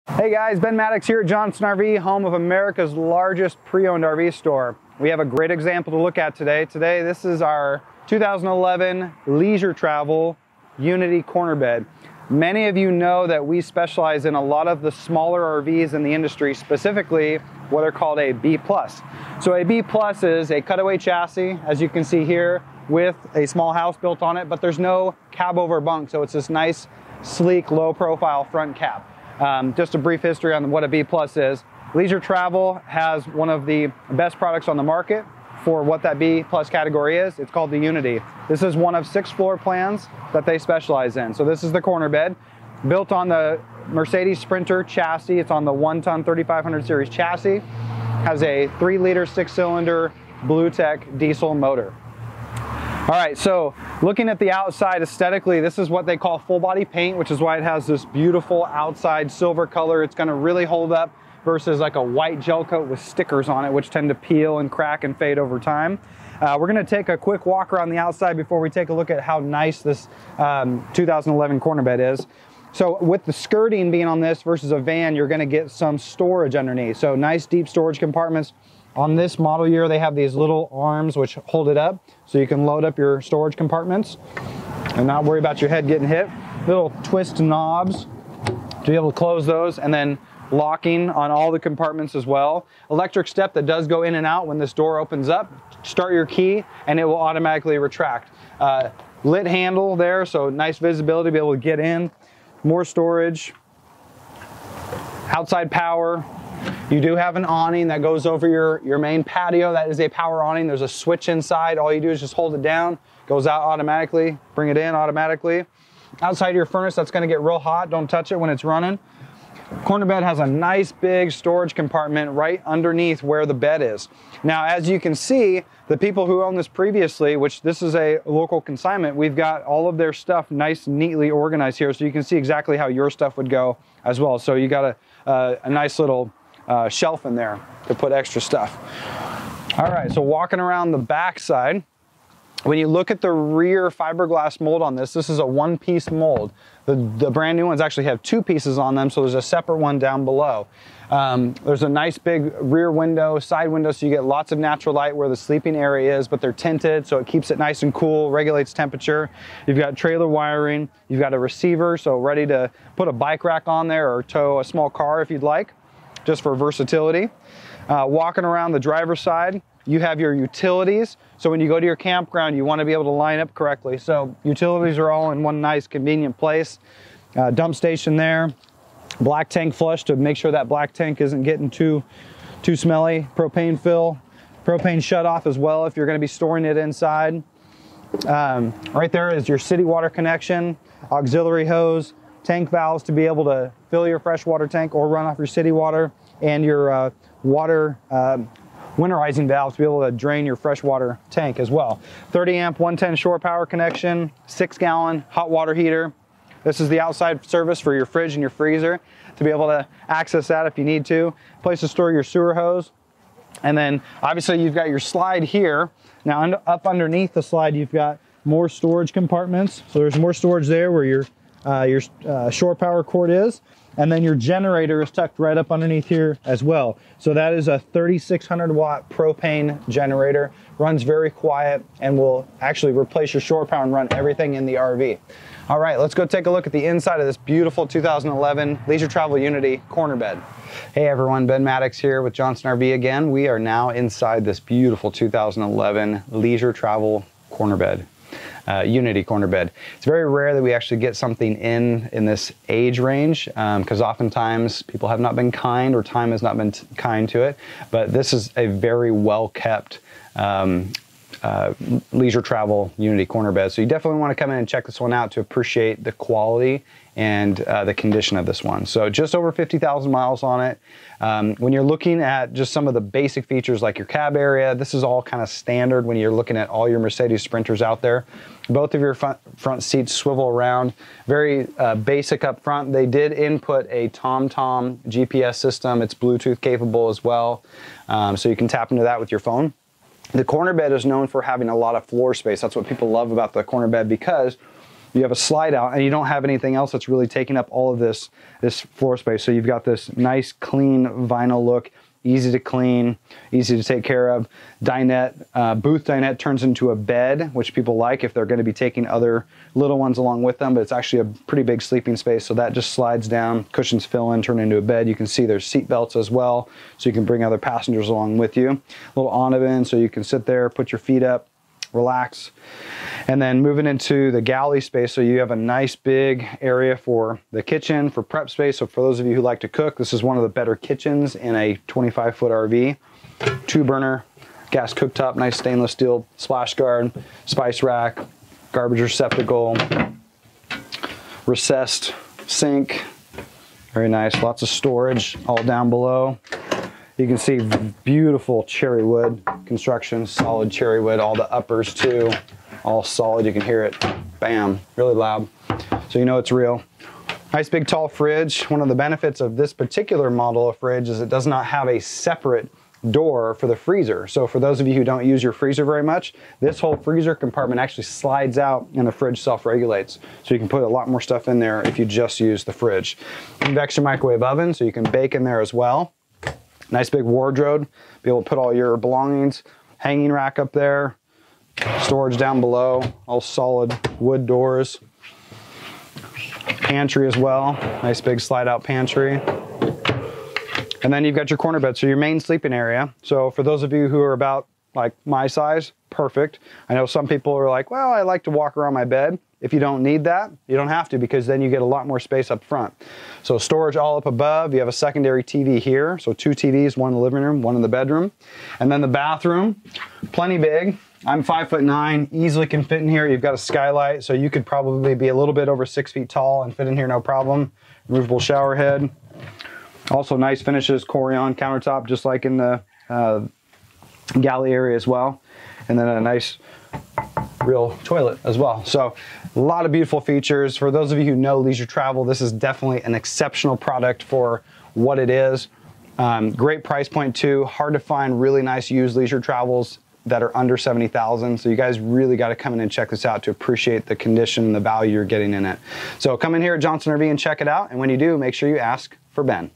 Hey guys, Ben Maddox here at Johnson RV, home of America's largest pre-owned RV store. We have a great example to look at today. This is our 2011 leisure travel Unity corner bed. Many of you know that we specialize in a lot of the smaller RVs in the industry, specifically what are called a B+. So a B+ is a cutaway chassis, as you can see here, with a small house built on it, but there's no cab over bunk, so it's this nice, sleek, low-profile front cab. Just a brief history on what a B+ is. Leisure Travel has one of the best products on the market for what that B+ category is. It's called the Unity. This is one of 6 floor plans that they specialize in. So this is the corner bed, built on the Mercedes Sprinter chassis. It's on the 1-ton 3500 series chassis. Has a 3-liter 6-cylinder BlueTech diesel motor. All right, so looking at the outside aesthetically, this is what they call full body paint, which is why it has this beautiful outside silver color. It's gonna really hold up versus like a white gel coat with stickers on it, which tend to peel and crack and fade over time. We're gonna take a quick walk around the outside before we take a look at how nice this 2011 corner bed is. So with the skirting being on this versus a van, you're gonna get some storage underneath. So nice deep storage compartments. On this model year, they have these little arms which hold it up so you can load up your storage compartments and not worry about your head getting hit. Little twist knobs to be able to close those, and then locking on all the compartments as well. Electric step that does go in and out when this door opens up. Start your key and it will automatically retract. Lit handle there, so nice visibility to be able to get in. More storage. Outside power. You do have an awning that goes over your main patio. That is a power awning. There's a switch inside. All you do is just hold it down, goes out automatically, bring it in automatically. Outside your furnace, that's gonna get real hot. Don't touch it when it's running. Corner bed has a nice big storage compartment right underneath where the bed is. Now, as you can see, the people who owned this previously, which this is a local consignment, we've got all of their stuff nice, neatly organized here, so you can see exactly how your stuff would go as well. So you got a nice little shelf in there to put extra stuff. All right, so walking around the back side, when you look at the rear fiberglass mold on this, this is a 1-piece mold. The brand new ones actually have 2 pieces on them, so there's a separate one down below. There's a nice big rear window, side window, so you get lots of natural light where the sleeping area is, but they're tinted, so it keeps it nice and cool, regulates temperature. You've got trailer wiring, you've got a receiver, so ready to put a bike rack on there or tow a small car if you'd like, just for versatility. Walking around the driver's side, you have your utilities. So when you go to your campground, you want to be able to line up correctly. So utilities are all in one nice convenient place. Dump station there. Black tank flush to make sure that black tank isn't getting too smelly. Propane fill. Propane shut off as well if you're going to be storing it inside. Right there is your city water connection, auxiliary hose, tank valves to be able to fill your freshwater tank or run off your city water, and your water winterizing valves to be able to drain your freshwater tank as well. 30 amp 110 shore power connection, 6-gallon hot water heater. This is the outside service for your fridge and your freezer to be able to access that if you need to. Place to store your sewer hose. And then obviously you've got your slide here. Now up underneath the slide, you've got more storage compartments. So there's more storage there where your shore power cord is. And then your generator is tucked right up underneath here as well. So that is a 3,600 watt propane generator. Runs very quiet and will actually replace your shore power and run everything in the RV. All right, let's go take a look at the inside of this beautiful 2011 Leisure Travel Unity corner bed. Hey everyone, Ben Maddox here with Johnson RV again. We are now inside this beautiful 2011 Leisure Travel corner bed. Unity corner bed. It's very rare that we actually get something in this age range because oftentimes people have not been kind or time has not been kind to it, but this is a very well kept leisure travel Unity corner bed. So you definitely want to come in and check this one out to appreciate the quality and the condition of this one. So just over 50,000 miles on it. When you're looking at just some of the basic features like your cab area, this is all kind of standard when you're looking at all your Mercedes Sprinters out there. Both of your front seats swivel around, very basic up front. They did input a TomTom GPS system. It's Bluetooth capable as well, so you can tap into that with your phone. The corner bed is known for having a lot of floor space. That's what people love about the corner bed because you have a slide out, and you don't have anything else that's really taking up all of this floor space. So you've got this nice, clean vinyl look, easy to clean, easy to take care of. Dinette, booth dinette turns into a bed, which people like if they're going to be taking other little ones along with them, but it's actually a pretty big sleeping space. So that just slides down, cushions fill in, turn into a bed. You can see there's seat belts as well, so you can bring other passengers along with you. A little ottoman, so you can sit there, put your feet up, relax. And then moving into the galley space, so you have a nice big area for the kitchen, for prep space. So for those of you who like to cook, this is one of the better kitchens in a 25-foot RV. 2-burner gas cooktop, nice stainless steel splash guard, spice rack, garbage receptacle, recessed sink. Very nice, lots of storage all down below. You can see beautiful cherry wood construction, solid cherry wood, all the uppers too, all solid. You can hear it, bam, really loud. So you know it's real. Nice big tall fridge. One of the benefits of this particular model of fridge is it does not have a separate door for the freezer. So for those of you who don't use your freezer very much, this whole freezer compartment actually slides out and the fridge self-regulates. So you can put a lot more stuff in there if you just use the fridge. Convection microwave oven, so you can bake in there as well. Nice big wardrobe, be able to put all your belongings. Hanging rack up there, storage down below, all solid wood doors. Pantry as well, nice big slide out pantry. And then you've got your corner bed, so your main sleeping area. So for those of you who are about like my size, perfect. I know some people are like, well, I like to walk around my bed. If you don't need that, you don't have to, because then you get a lot more space up front. So storage all up above. You have a secondary TV here. So 2 TVs, one in the living room, one in the bedroom. And then the bathroom, plenty big. I'm 5'9", easily can fit in here. You've got a skylight, so you could probably be a little bit over 6 feet tall and fit in here no problem. Removable shower head. Also nice finishes, Corian countertop, just like in the galley area as well. And then a nice real toilet as well. So a lot of beautiful features. For those of you who know leisure travel, this is definitely an exceptional product for what it is. Great price point too. Hard to find really nice used leisure travels that are under 70,000. So you guys really got to come in and check this out to appreciate the condition and the value you're getting in it. So come in here at Johnson RV and check it out. And when you do, make sure you ask for Ben.